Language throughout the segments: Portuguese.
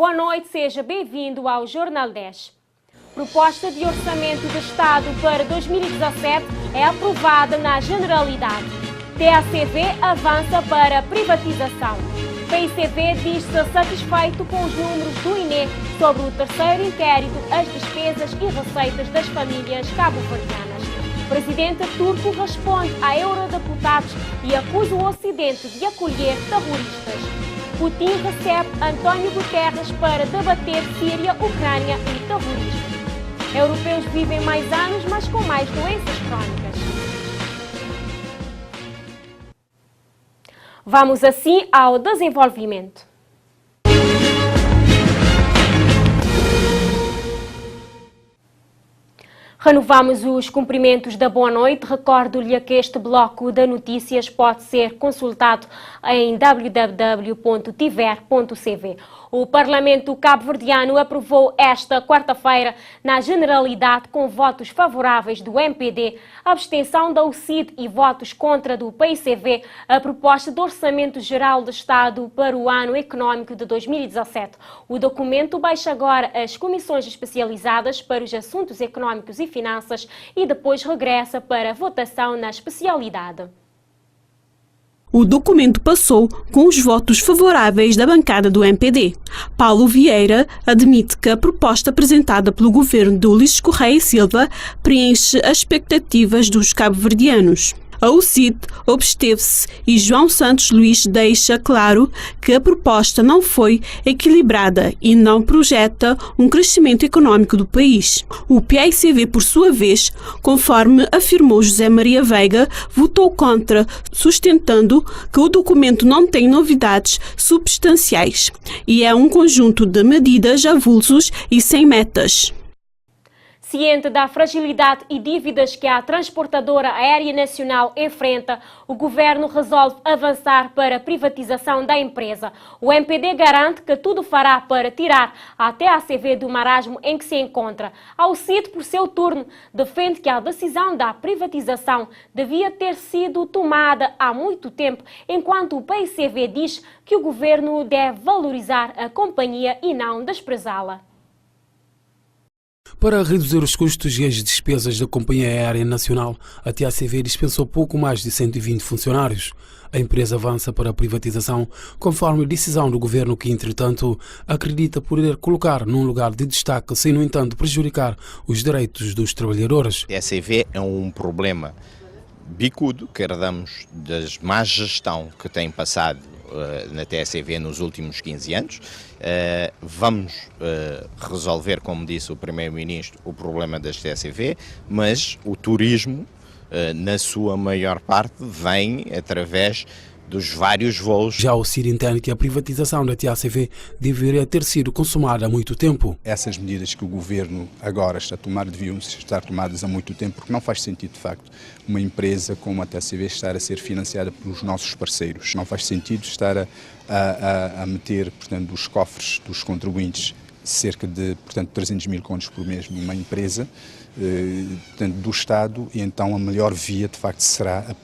Boa noite, seja bem-vindo ao Jornal 10. Proposta de Orçamento do Estado para 2017 é aprovada na Generalidade. TACV avança para privatização. PICV diz-se satisfeito com os números do INE sobre o terceiro inquérito às despesas e receitas das famílias cabo-verdianas. Presidente turco responde a eurodeputados e acusa o Ocidente de acolher terroristas. Putin recebe António Guterres para debater Síria, Ucrânia e terrorismo. Europeus vivem mais anos, mas com mais doenças crônicas. Vamos assim ao desenvolvimento. Renovamos os cumprimentos da boa noite. Recordo-lhe que este bloco de notícias pode ser consultado em www.tiver.cv. O Parlamento cabo-verdiano aprovou esta quarta-feira, na Generalidade, com votos favoráveis do MPD, abstenção da UCID e votos contra do PICV, a proposta de Orçamento Geral do Estado para o ano económico de 2017. O documento baixa agora às comissões especializadas para os assuntos económicos e finanças e depois regressa para votação na especialidade. O documento passou com os votos favoráveis da bancada do MPD. Paulo Vieira admite que a proposta apresentada pelo governo de Ulisses Correia e Silva preenche as expectativas dos cabo-verdianos. A UCID absteve-se e João Santos Luís deixa claro que a proposta não foi equilibrada e não projeta um crescimento económico do país. O PICV, por sua vez, conforme afirmou José Maria Veiga, votou contra, sustentando que o documento não tem novidades substanciais e é um conjunto de medidas avulsos e sem metas. Ciente da fragilidade e dívidas que a Transportadora Aérea Nacional enfrenta, o governo resolve avançar para a privatização da empresa. O MPD garante que tudo fará para tirar a TACV do marasmo em que se encontra. A UCID, por seu turno, defende que a decisão da privatização devia ter sido tomada há muito tempo, enquanto o PICV diz que o governo deve valorizar a companhia e não desprezá-la. Para reduzir os custos e as despesas da Companhia Aérea Nacional, a TACV dispensou pouco mais de 120 funcionários. A empresa avança para a privatização, conforme decisão do governo que, entretanto, acredita poder colocar num lugar de destaque, sem, no entanto, prejudicar os direitos dos trabalhadores. A TACV é um problema bicudo que herdamos da má gestão que tem passado na TACV nos últimos 15 anos. Vamos resolver, como disse o Primeiro-Ministro, o problema das TACV, mas o turismo, na sua maior parte, vem através dos vários voos. Já o CID entende que a privatização da TACV deveria ter sido consumada há muito tempo. Essas medidas que o Governo agora está a tomar deviam estar tomadas há muito tempo, porque não faz sentido, de facto, uma empresa como a TACV estar a ser financiada pelos nossos parceiros. Não faz sentido estar a meter, portanto, dos cofres dos contribuintes cerca de, portanto, 300 mil contos por mês numa empresa, portanto, do Estado, e então a melhor via, de facto, será a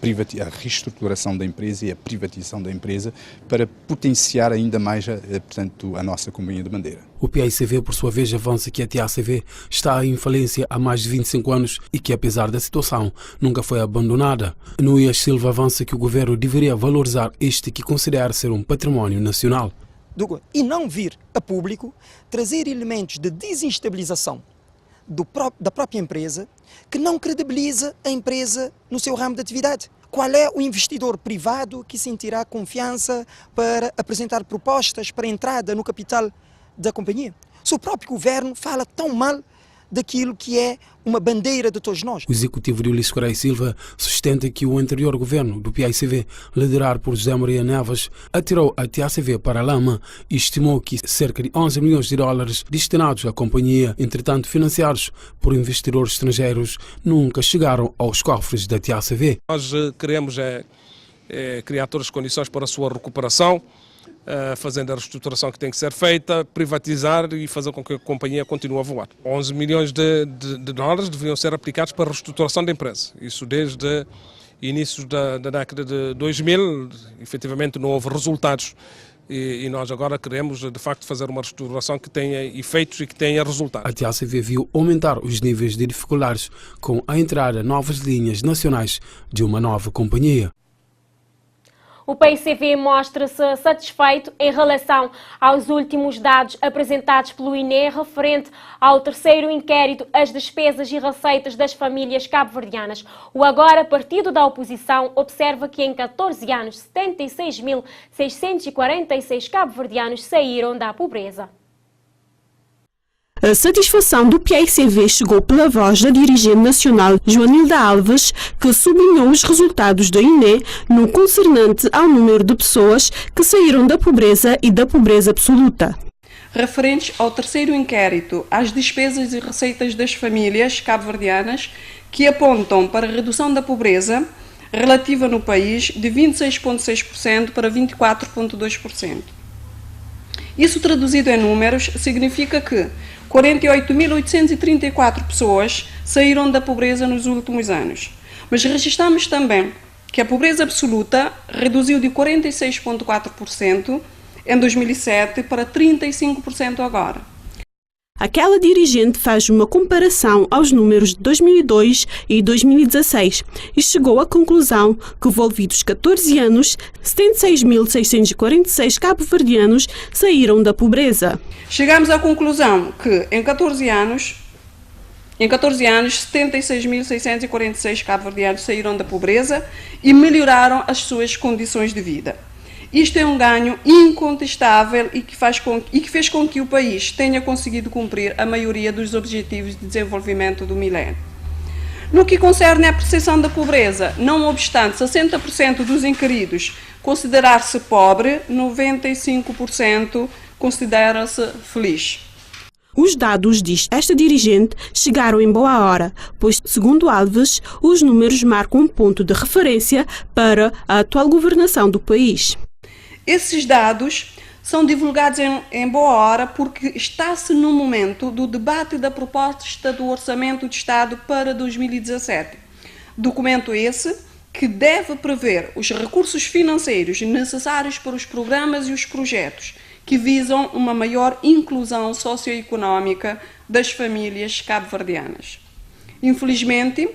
reestruturação da empresa e a privatização da empresa para potenciar ainda mais, portanto, a nossa companhia de bandeira. O PICV, por sua vez, avança que a TACV está em falência há mais de 25 anos e que, apesar da situação, nunca foi abandonada. Nuias Silva avança que o governo deveria valorizar este que considera ser um património nacional. E não vir a público trazer elementos de desinstabilização da própria empresa que não credibiliza a empresa no seu ramo de atividade. Qual é o investidor privado que sentirá confiança para apresentar propostas para entrada no capital da companhia? Se o próprio governo fala tão mal daquilo que é uma bandeira de todos nós. O executivo de Ulisses Correia e Silva sustenta que o anterior governo do PICV, liderado por José Maria Neves, atirou a TACV para a lama e estimou que cerca de 11 milhões de dólares destinados à companhia, entretanto financiados por investidores estrangeiros, nunca chegaram aos cofres da TACV. Nós queremos criar todas as condições para a sua recuperação, fazendo a reestruturação que tem que ser feita, privatizar e fazer com que a companhia continue a voar. 11 milhões de dólares deveriam ser aplicados para a reestruturação da empresa. Isso desde inícios da década de 2000, efetivamente não houve resultados e nós agora queremos, de facto, fazer uma reestruturação que tenha efeitos e que tenha resultados. A TACV viu aumentar os níveis de dificuldades com a entrada de novas linhas nacionais de uma nova companhia. O PICV mostra-se satisfeito em relação aos últimos dados apresentados pelo INE referente ao terceiro inquérito às despesas e receitas das famílias cabo-verdianas. O agora partido da oposição observa que em 14 anos 76.646 cabo-verdianos saíram da pobreza. A satisfação do PICV chegou pela voz da dirigente nacional Joanilda Alves, que sublinhou os resultados do INE no concernante ao número de pessoas que saíram da pobreza e da pobreza absoluta. Referentes ao terceiro inquérito às despesas e receitas das famílias cabo-verdianas, que apontam para a redução da pobreza relativa no país de 26,6% para 24,2%. Isso traduzido em números significa que 48.834 pessoas saíram da pobreza nos últimos anos. Mas registramos também que a pobreza absoluta reduziu de 46,4% em 2007 para 35% agora. Aquela dirigente faz uma comparação aos números de 2002 e 2016 e chegou à conclusão que, envolvidos 14 anos, 76.646 cabo-verdianos saíram da pobreza. Chegamos à conclusão que, em 14 anos 76.646 cabo-verdianos saíram da pobreza e melhoraram as suas condições de vida. Isto é um ganho incontestável e que fez com que o país tenha conseguido cumprir a maioria dos Objetivos de Desenvolvimento do Milénio. No que concerne à percepção da pobreza, não obstante 60% dos inquiridos considerar-se pobre, 95% considera-se feliz. Os dados, diz esta dirigente, chegaram em boa hora, pois, segundo Alves, os números marcam um ponto de referência para a atual governação do país. Esses dados são divulgados em boa hora porque está-se no momento do debate da proposta do Orçamento de Estado para 2017. Documento esse que deve prever os recursos financeiros necessários para os programas e os projetos que visam uma maior inclusão socioeconómica das famílias cabo-verdianas. Infelizmente,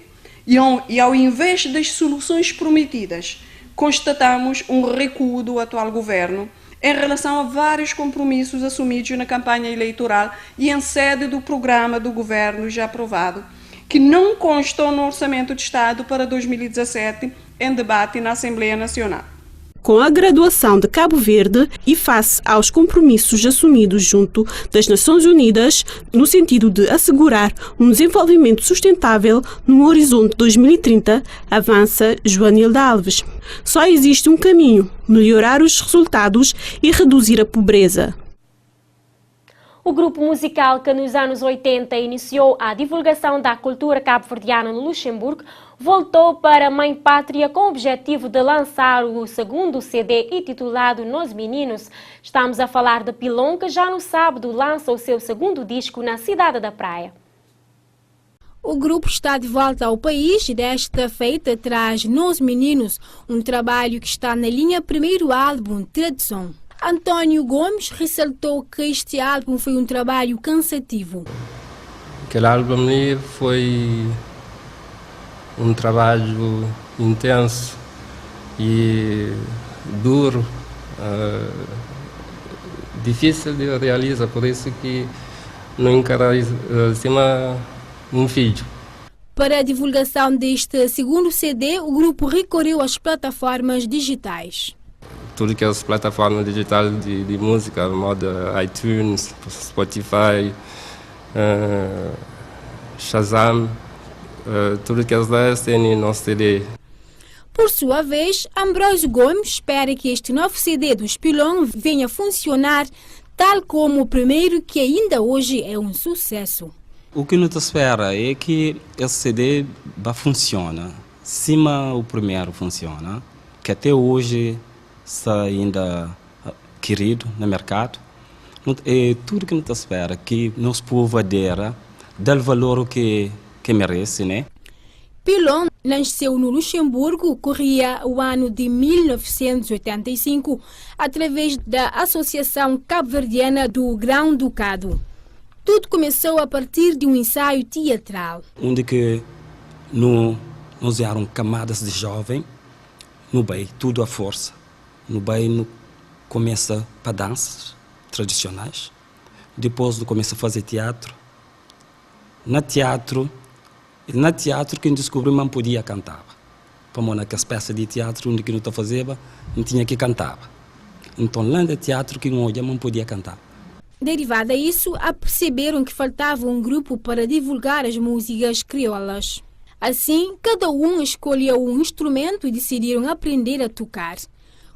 e ao invés das soluções prometidas, constatamos um recuo do atual governo em relação a vários compromissos assumidos na campanha eleitoral e em sede do programa do governo já aprovado, que não constam no Orçamento de Estado para 2017 em debate na Assembleia Nacional. Com a graduação de Cabo Verde e face aos compromissos assumidos junto das Nações Unidas, no sentido de assegurar um desenvolvimento sustentável no horizonte 2030, avança Joanilda Alves. Só existe um caminho: melhorar os resultados e reduzir a pobreza. O grupo musical que nos anos 80 iniciou a divulgação da cultura cabo-verdiana no Luxemburgo voltou para a Mãe Pátria com o objetivo de lançar o segundo CD intitulado Nos Meninos. Estamos a falar de Pilon, que já no sábado lança o seu segundo disco na cidade da Praia. O grupo está de volta ao país e desta feita traz Nos Meninos, um trabalho que está na linha primeiro álbum Tradição. Antônio Gomes ressaltou que este álbum foi um trabalho cansativo. Aquele álbum ali foi um trabalho intenso e duro, difícil de realizar, por isso que não encarei acima um vídeo. Para a divulgação deste segundo CD, o grupo recorreu às plataformas digitais. Tudo que as plataformas digitais de música, modo iTunes, Spotify, Shazam, tudo que elas têm no CD. Por sua vez, Ambrósio Gomes espera que este novo CD do Pilon venha a funcionar tal como o primeiro, que ainda hoje é um sucesso. O que nos espera é que esse CD funcione, cima o primeiro funciona, que até hoje está ainda querido no mercado. É tudo que nos espera, que nos povo adera, dá o valor que merece, né? Pilon nasceu no Luxemburgo, corria o ano de 1985, através da Associação Cabo-Verdiana do Grão-Ducado. Tudo começou a partir de um ensaio teatral. Onde que nós eram camadas de jovem, no bem, tudo à força. No bem começa para danças tradicionais, depois começa a fazer teatro. Na teatro quem descobriu não podia cantar. Para naquelas peças de teatro onde que não fazia, não tinha que cantar. Então lá no teatro que não podia cantar. Derivado a isso, perceberam que faltava um grupo para divulgar as músicas crioulas. Assim, cada um escolheu um instrumento e decidiram aprender a tocar.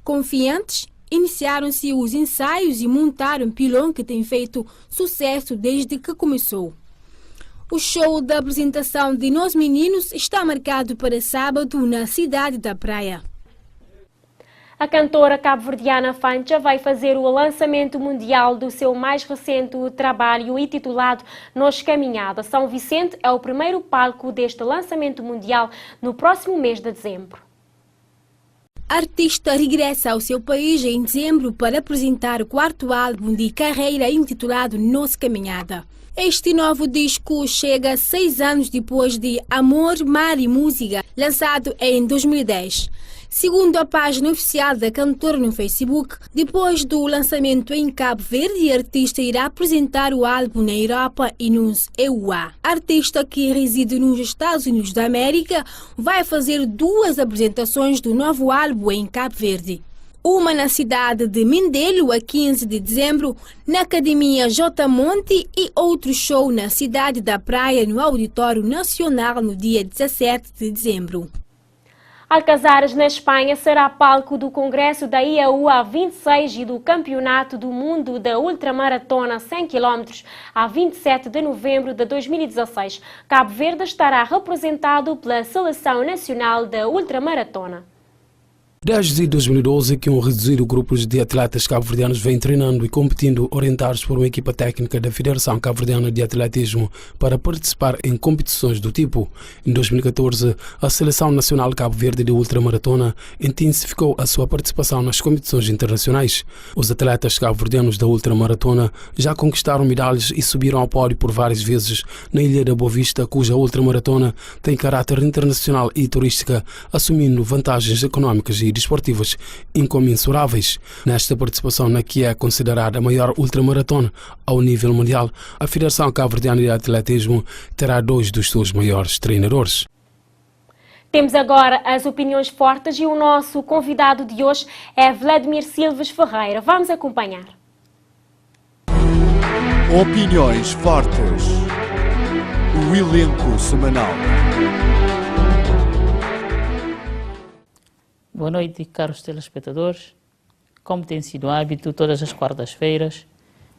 Confiantes, iniciaram-se os ensaios e montaram Pilon, que tem feito sucesso desde que começou. O show da apresentação de Nós Meninos está marcado para sábado na cidade da Praia. A cantora cabo-verdiana Fancha vai fazer o lançamento mundial do seu mais recente trabalho intitulado Nos Caminhada. São Vicente é o primeiro palco deste lançamento mundial no próximo mês de dezembro. A artista regressa ao seu país em dezembro para apresentar o quarto álbum de carreira intitulado Nos Caminhada. Este novo disco chega 6 anos depois de Amor, Mar e Música, lançado em 2010. Segundo a página oficial da cantora no Facebook, depois do lançamento em Cabo Verde, a artista irá apresentar o álbum na Europa e nos EUA. A artista, que reside nos Estados Unidos da América, vai fazer 2 apresentações do novo álbum em Cabo Verde. Uma na cidade de Mindelo, a 15 de dezembro, na Academia J. Monte, e outro show na cidade da Praia, no Auditório Nacional, no dia 17 de dezembro. Alcazares, na Espanha, será palco do Congresso da IAU 26 e do Campeonato do Mundo da Ultramaratona 100 km a 27 de novembro de 2016. Cabo Verde estará representado pela Seleção Nacional da Ultramaratona. Desde 2012 que um reduzido grupo de atletas cabo-verdianos vem treinando e competindo, orientados por uma equipa técnica da Federação Cabo-Verdiana de Atletismo para participar em competições do tipo. Em 2014, a Seleção Nacional Cabo Verde de Ultramaratona intensificou a sua participação nas competições internacionais. Os atletas cabo-verdianos da Ultramaratona já conquistaram medalhas e subiram ao pódio por várias vezes na Ilha da Boa Vista, cuja Ultramaratona tem caráter internacional e turística, assumindo vantagens económicas e desportivas incomensuráveis. Nesta participação, na que é considerada a maior ultramaratona ao nível mundial, a Federação Cabo-Verdiana de Atletismo terá 2 dos seus maiores treinadores. Temos agora as opiniões fortes e o nosso convidado de hoje é Vladimir Silves Ferreira. Vamos acompanhar. Opiniões fortes. O elenco semanal. Boa noite, caros telespectadores. Como tem sido hábito, todas as quartas-feiras,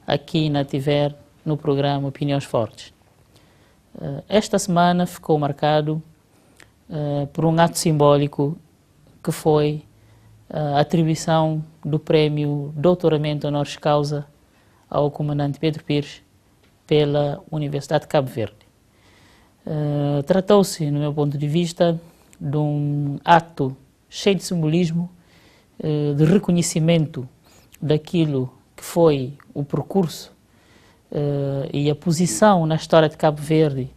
aqui na TIVER, no programa Opiniões Fortes. Esta semana ficou marcado por um ato simbólico que foi a atribuição do prémio Doutoramento Honoris Causa ao comandante Pedro Pires pela Universidade de Cabo Verde. Tratou-se, no meu ponto de vista, de um ato cheio de simbolismo, de reconhecimento daquilo que foi o percurso e a posição na história de Cabo Verde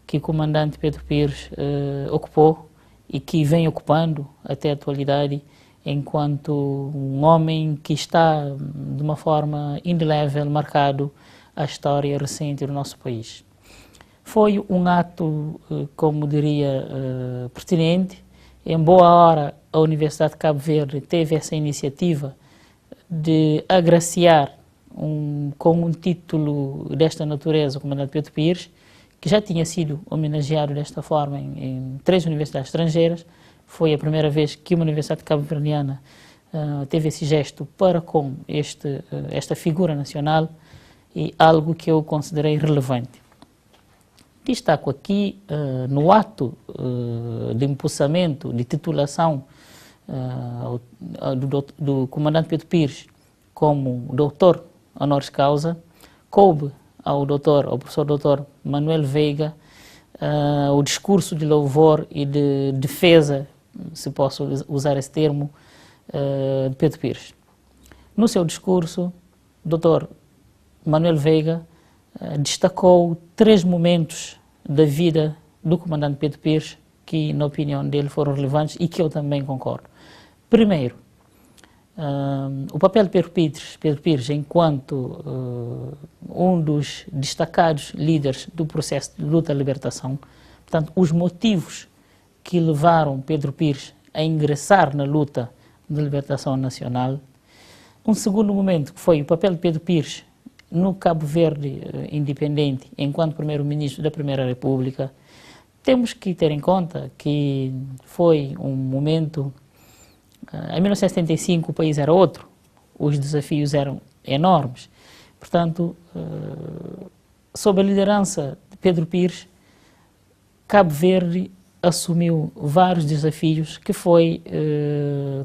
que o comandante Pedro Pires ocupou e que vem ocupando até a atualidade, enquanto um homem que está de uma forma indelével marcado a história recente do nosso país. Foi um ato, como diria, pertinente. Em boa hora, a Universidade de Cabo Verde teve essa iniciativa de agraciar com um título desta natureza o comandante Pedro Pires, que já tinha sido homenageado desta forma em 3 universidades estrangeiras. Foi a primeira vez que uma universidade cabo-verdiana teve esse gesto para com esta figura nacional, e algo que eu considerei relevante. Destaco aqui, no ato de impulsamento, de titulação do comandante Pedro Pires como doutor honoris causa, coube ao professor doutor Manuel Veiga o discurso de louvor e de defesa, se posso usar esse termo, de Pedro Pires. No seu discurso, o Dr. Manuel Veiga destacou 3 momentos da vida do comandante Pedro Pires que, na opinião dele, foram relevantes e que eu também concordo. Primeiro, o papel de Pedro Pires enquanto um dos destacados líderes do processo de luta à libertação, portanto, os motivos que levaram Pedro Pires a ingressar na luta de libertação nacional. Um segundo momento, que foi o papel de Pedro Pires no Cabo Verde independente, enquanto primeiro-ministro da Primeira República. Temos que ter em conta que foi um momento... Em 1975 o país era outro, os desafios eram enormes. Portanto, sob a liderança de Pedro Pires, Cabo Verde assumiu vários desafios, que foi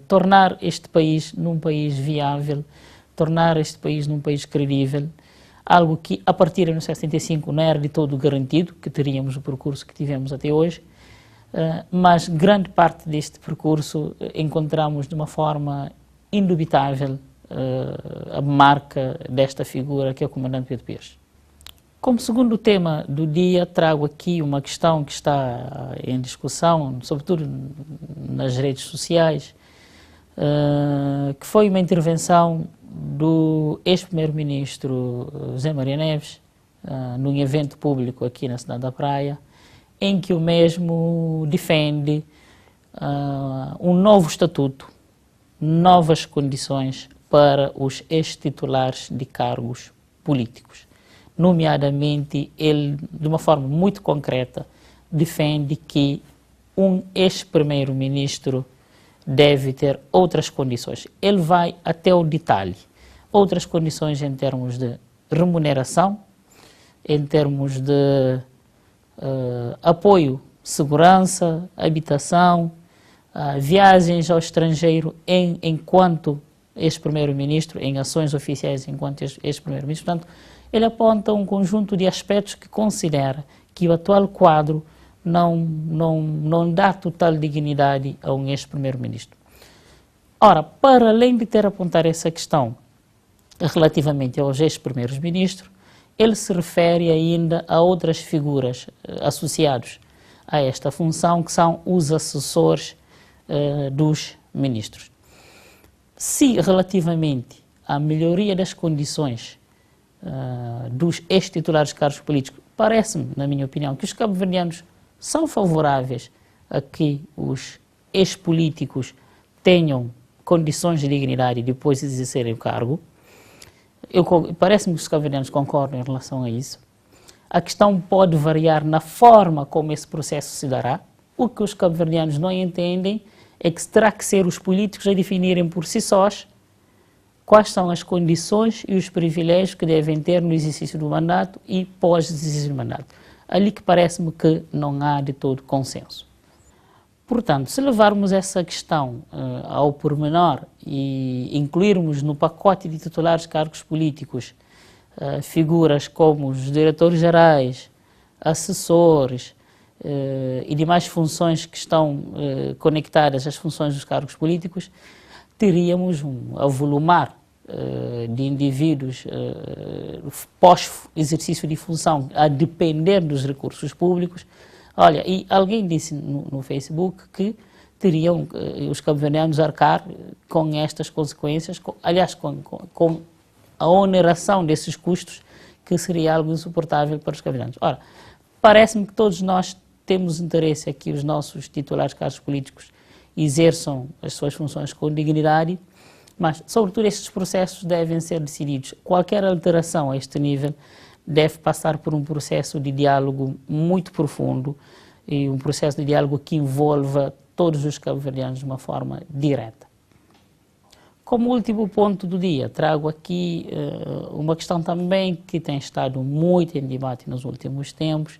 tornar este país num país viável, tornar este país num país credível, algo que a partir de 1975 não era de todo garantido, que teríamos o percurso que tivemos até hoje, mas grande parte deste percurso encontramos de uma forma indubitável a marca desta figura que é o comandante Pedro Pires. Como segundo tema do dia, trago aqui uma questão que está em discussão, sobretudo nas redes sociais, que foi uma intervenção do ex-primeiro-ministro José Maria Neves, num evento público aqui na cidade da Praia, em que o mesmo defende um novo estatuto, novas condições para os ex-titulares de cargos políticos. Nomeadamente, ele, de uma forma muito concreta, defende que um ex-primeiro-ministro deve ter outras condições. Ele vai até o detalhe. Outras condições em termos de remuneração, em termos de apoio, segurança, habitação, viagens ao estrangeiro enquanto ex-primeiro-ministro, em ações oficiais enquanto ex-primeiro-ministro. Portanto, ele aponta um conjunto de aspectos que considera que o atual quadro não dá total dignidade a um ex-primeiro-ministro. Ora, para além de ter apontado essa questão relativamente aos ex-primeiros-ministros, ele se refere ainda a outras figuras associadas a esta função, que são os assessores dos ministros. Se relativamente à melhoria das condições dos ex-titulares de cargos políticos, parece-me, na minha opinião, que os cabo-verdianos são favoráveis a que os ex-políticos tenham condições de dignidade depois de exercerem o cargo. Parece-me que os cabo-verdianos concordam em relação a isso. A questão pode variar na forma como esse processo se dará. O que os cabo-verdianos não entendem é que terá que ser os políticos a definirem por si sós quais são as condições e os privilégios que devem ter no exercício do mandato e pós-exercício do mandato. Ali que parece-me que não há de todo consenso. Portanto, se levarmos essa questão ao pormenor e incluirmos no pacote de titulares de cargos políticos figuras como os diretores gerais, assessores e demais funções que estão conectadas às funções dos cargos políticos, teríamos um avolumar de indivíduos pós-exercício de função a depender dos recursos públicos. Olha, e alguém disse no Facebook que teriam os cabo-verdianos arcar com estas consequências, com a oneração desses custos, que seria algo insuportável para os cabo-verdianos. Ora, parece-me que todos nós temos interesse a que os nossos titulares de cargos políticos exerçam as suas funções com dignidade, mas, sobretudo, estes processos devem ser decididos. Qualquer alteração a este nível deve passar por um processo de diálogo muito profundo e um processo de diálogo que envolva todos os cabo-verdianos de uma forma direta. Como último ponto do dia, trago aqui uma questão também que tem estado muito em debate nos últimos tempos,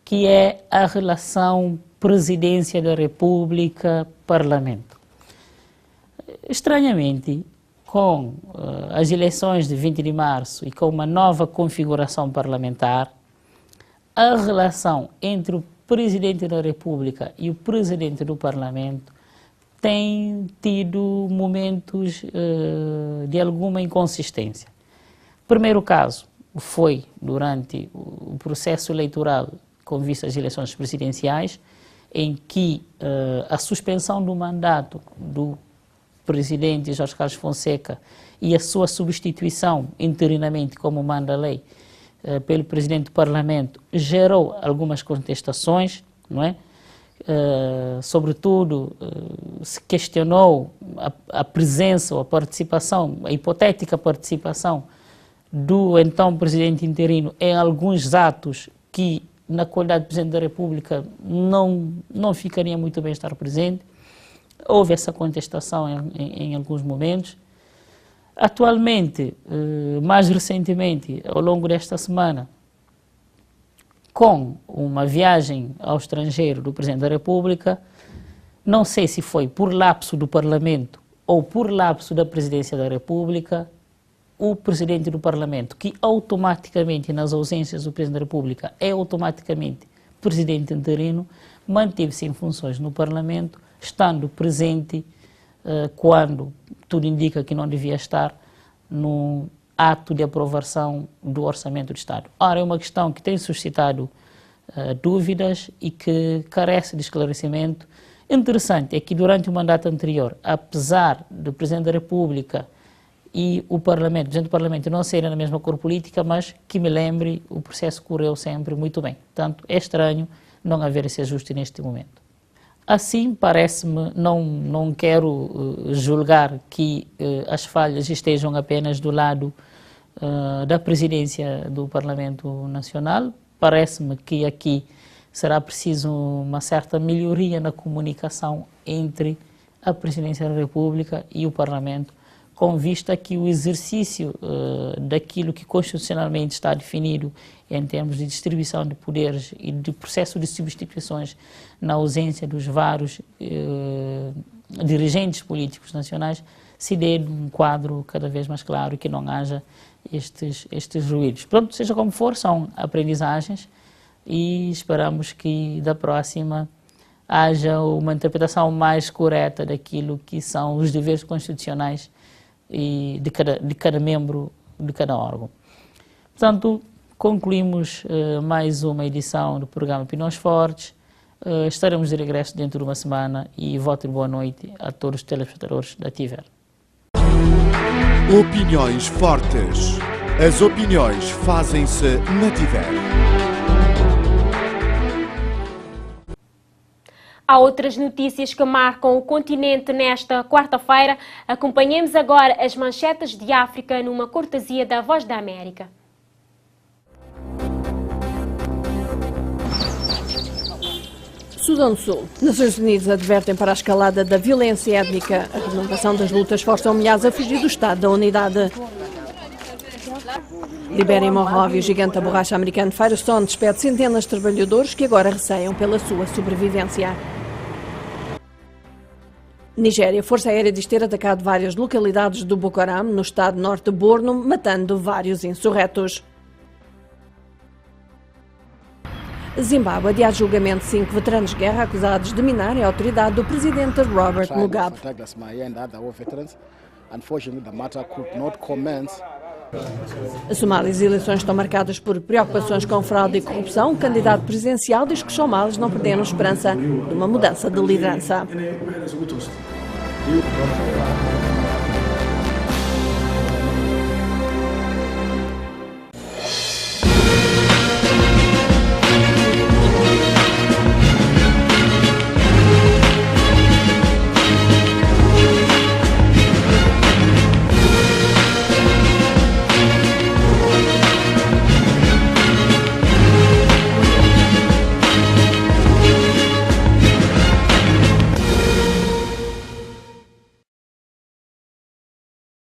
que é a relação Presidência da República-Parlamento. Estranhamente, com as eleições de 20 de março e com uma nova configuração parlamentar, a relação entre o Presidente da República e o Presidente do Parlamento tem tido momentos de alguma inconsistência. O primeiro caso foi durante o processo eleitoral com vista às eleições presidenciais, em que a suspensão do mandato do Presidente Jorge Carlos Fonseca e a sua substituição interinamente, como manda a lei, pelo Presidente do Parlamento, gerou algumas contestações, não é? Sobretudo, se questionou a presença ou a participação, a hipotética participação do então Presidente interino em alguns atos que, na qualidade de Presidente da República, não ficaria muito bem estar presente. Houve essa contestação em alguns momentos. Atualmente, mais recentemente, ao longo desta semana, com uma viagem ao estrangeiro do Presidente da República, não sei se foi por lapso do Parlamento ou por lapso da Presidência da República, o Presidente do Parlamento, que automaticamente, nas ausências do Presidente da República, é automaticamente Presidente interino, manteve-se em funções no Parlamento, estando presente quando tudo indica que não devia estar no ato de aprovação do Orçamento do Estado. Ora, é uma questão que tem suscitado dúvidas e que carece de esclarecimento. Interessante é que durante o mandato anterior, apesar do Presidente da República e o Parlamento, o Presidente do Parlamento não serem na mesma cor política, mas que me lembre, o processo correu sempre muito bem. Portanto, é estranho não haver esse ajuste neste momento. Assim, parece-me, não quero julgar que as falhas estejam apenas do lado da presidência do Parlamento Nacional. Parece-me que aqui será preciso uma certa melhoria na comunicação entre a Presidência da República e o Parlamento, com vista que o exercício daquilo que constitucionalmente está definido em termos de distribuição de poderes e de processo de substituições na ausência dos vários dirigentes políticos nacionais, se dê num quadro cada vez mais claro e que não haja estes ruídos. Pronto, seja como for, são aprendizagens e esperamos que da próxima haja uma interpretação mais correta daquilo que são os deveres constitucionais e de cada membro de cada órgão. Portanto, concluímos mais uma edição do programa Opiniões Fortes. Estaremos de regresso dentro de uma semana e voto de boa noite a todos os telespectadores da TIVER. Opiniões Fortes. As opiniões fazem-se na TIVER. Há outras notícias que marcam o continente nesta quarta-feira. Acompanhemos agora as manchetes de África numa cortesia da Voz da América. Sudão do Sul. Nações Unidas advertem para a escalada da violência étnica. A renovação das lutas força milhares a fugir do Estado da Unidade. Libéria e Monróvia, o gigante da borracha americano Firestone despede centenas de trabalhadores que agora receiam pela sua sobrevivência. Nigéria, a Força Aérea diz ter atacado várias localidades do Boko Haram, no estado norte de Borno, matando vários insurretos. Zimbábue adia julgamento de 5 veteranos de guerra acusados de minarem a autoridade do presidente Robert Mugabe. A Somália, as eleições estão marcadas por preocupações com fraude e corrupção. O candidato presidencial diz que os somalis não perderam esperança de uma mudança de liderança.